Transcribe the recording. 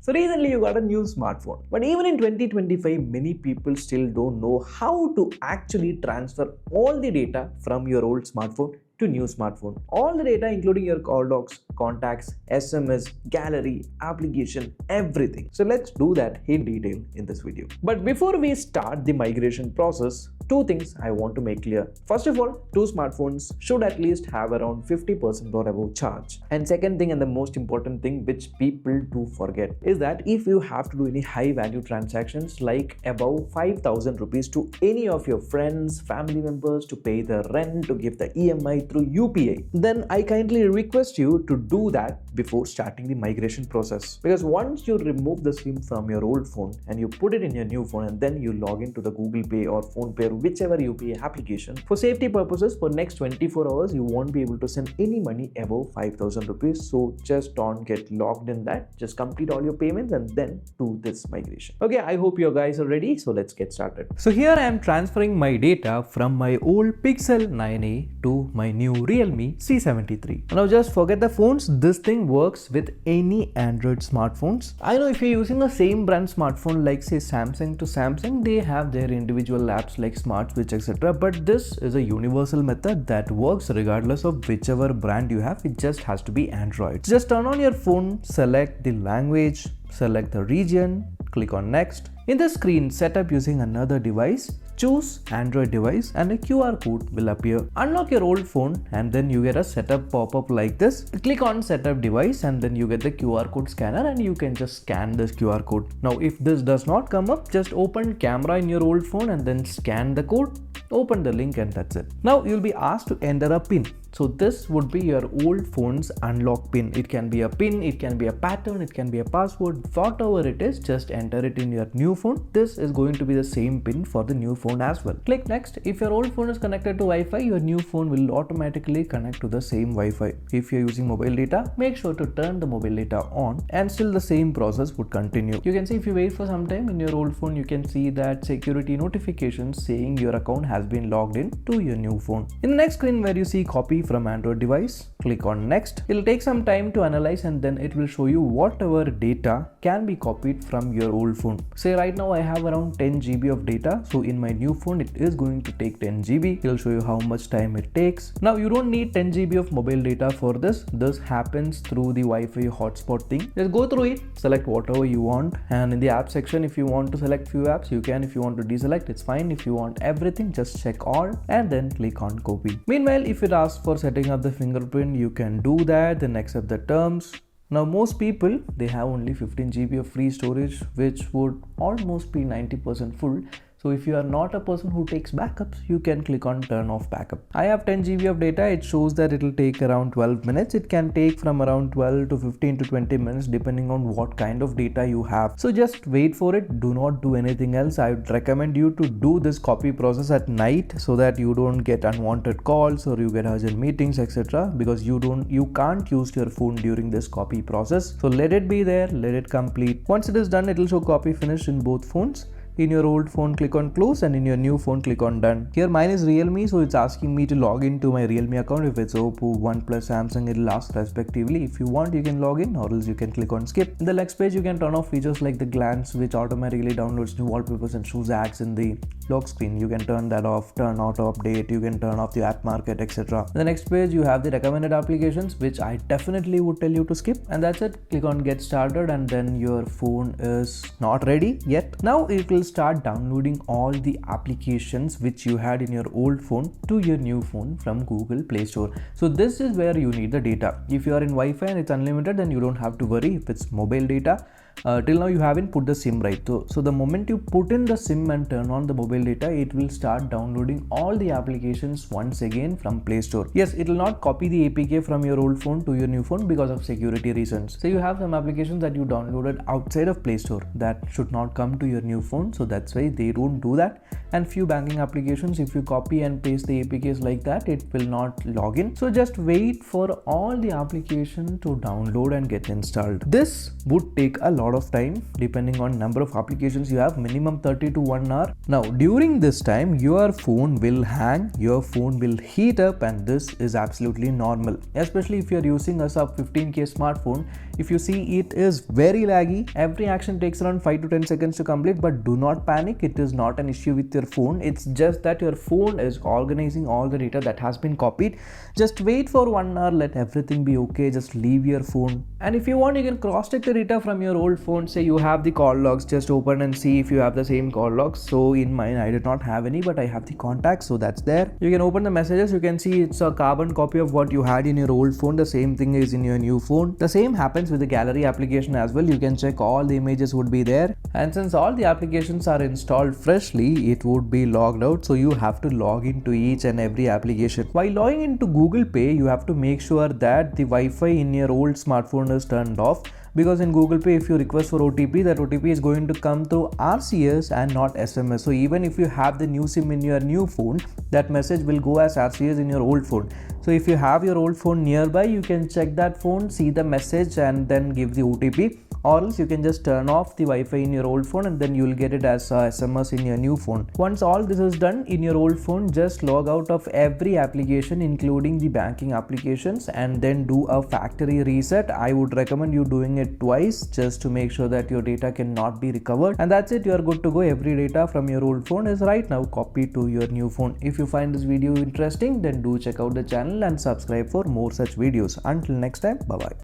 So recently you got a new smartphone. But even in 2025, many people still don't know how to actually transfer all the data from your old smartphone to new smartphone. All the data including your call logs, contacts, SMS, gallery, application, everything. So let's do that in detail in this video. But before we start the migration process, two things I want to make clear. First of all, two smartphones should at least have around 50% or above charge. And second thing, and the most important thing which people do forget, is that if you have to do any high value transactions like above 5,000 rupees to any of your friends, family members, to pay the rent, to give the EMI through UPI, then I kindly request you to do that before starting the migration process. Because once you remove the SIM from your old phone and you put it in your new phone and then you log into the Google Pay or Phone Pay or whichever UPI application, for safety purposes, for next 24 hours, you won't be able to send any money above 5,000 rupees. So just don't get logged in that. Just complete all your payments and then do this migration. Okay, I hope you guys are ready. So let's get started. So here I am transferring my data from my old Pixel 9a to my new Realme C73. Now just forget the phones. This thing works with any Android smartphones. I know if you're using the same brand smartphone like say Samsung to Samsung, they have their individual apps like Smart Switch, etc. But this is a universal method that works regardless of whichever brand you have. It just has to be Android. Just turn on your phone, select the language, select the region, click on next. In the screen, setup using another device, choose Android device and a QR code will appear. Unlock your old phone and then you get a setup pop-up like this. Click on setup device and then you get the QR code scanner and you can just scan this QR code. Now if this does not come up, just open camera in your old phone and then scan the code. Open the link and that's it. Now you'll be asked to enter a PIN. So this would be your old phone's unlock PIN. It can be a PIN, it can be a pattern, it can be a password, whatever it is, just enter it in your new phone. This is going to be the same PIN for the new phone as well. Click next. If your old phone is connected to Wi-Fi, your new phone will automatically connect to the same Wi-Fi. If you're using mobile data, make sure to turn the mobile data on and still the same process would continue. You can see if you wait for some time in your old phone, you can see that security notifications saying your account has been logged in to your new phone. In the next screen where you see copy from Android device, click on next. It'll take some time to analyze and then it will show you whatever data can be copied from your old phone. Say right now I have around 10 GB of data. So in my new phone, it is going to take 10 GB. It'll show you how much time it takes. Now you don't need 10 GB of mobile data for this. This happens through the Wi-Fi hotspot thing. Just go through it, select whatever you want. And in the app section, if you want to select few apps, you can. If you want to deselect, it's fine. If you want everything, just check all and then click on copy. Meanwhile, if it asks for setting up the fingerprint, you can do that, then accept the terms. Now most people, they have only 15 GB of free storage, which would almost be 90% full. So if you are not a person who takes backups, you can click on turn off backup. I have 10 GB of data. It shows that it will take around 12 minutes. It can take from around 12 to 15 to 20 minutes depending on what kind of data you have. So just wait for it. Do not do anything else. I would recommend you to do this copy process at night so that you don't get unwanted calls or you get urgent meetings, etc. Because you can't use your phone during this copy process. So let it be there, let it complete. Once it is done, it will show copy finished in both phones. In your old phone, click on close, and in your new phone, click on done. Here mine is Realme, so it's asking me to log into my Realme account. If it's Oppo, OnePlus, Samsung, it'll ask respectively. If you want, you can log in, or else you can click on skip. In the next page, you can turn off features like the glance, which automatically downloads new wallpapers and shows ads in the lock screen. You can turn that off, turn auto update, you can turn off the app market, etc. In the next page, you have the recommended applications, which I definitely would tell you to skip, and that's it. Click on get started, and then your phone is not ready yet. Now it will start downloading all the applications which you had in your old phone to your new phone from Google Play Store. So this is where you need the data. If you are in Wi-Fi and it's unlimited, then you don't have to worry. If it's mobile data, till now you haven't put the SIM right. So the moment you put in the SIM and turn on the mobile data, it will start downloading all the applications once again from Play Store. Yes, it will not copy the APK from your old phone to your new phone because of security reasons. So you have some applications that you downloaded outside of Play Store that should not come to your new phone. So that's why they don't do that. and few banking applications. If you copy and paste the APKs like that, it will not log in. So just wait for all the application to download and get installed. This would take a lot of time depending on number of applications you have, minimum 30 to 1 hour. Now during this time your phone will hang, your phone will heat up, and this is absolutely normal, especially if you're using a sub 15k smartphone. If you see, it is very laggy. Every action takes around 5 to 10 seconds to complete, but do not panic. It is not an issue with your phone. It's just that your phone is organizing all the data that has been copied. Just wait for 1 hour, let everything be okay. Just leave your phone, and if you want, you can cross check the data from your old phone. Say you have the call logs, just open and see if you have the same call logs. So in mine I did not have any, but I have the contacts, so that's there. You can open the messages. You can see it's a carbon copy of what you had in your old phone. The same thing is in your new phone. The same happens with the gallery application as well. You can check all the images would be there, and since all the applications are installed freshly, it would be logged out, so you have to log into each and every application. While logging into Google Pay, you have to make sure that the Wi-Fi in your old smartphone is turned off, because in Google Pay, if you request for OTP, that OTP is going to come through RCS and not SMS. So even if you have the new SIM in your new phone, that message will go as RCS in your old phone. So if you have your old phone nearby, you can check that phone, see the message, and then give the OTP. Or else you can just turn off the Wi-Fi in your old phone, and then you will get it as SMS in your new phone. Once all this is done in your old phone, just log out of every application including the banking applications, and then do a factory reset. I would recommend you doing it twice just to make sure that your data cannot be recovered, and that's it. You are good to go. Every data from your old phone is right now copied to your new phone. If you find this video interesting, then do check out the channel and subscribe for more such videos. Until next time, bye bye.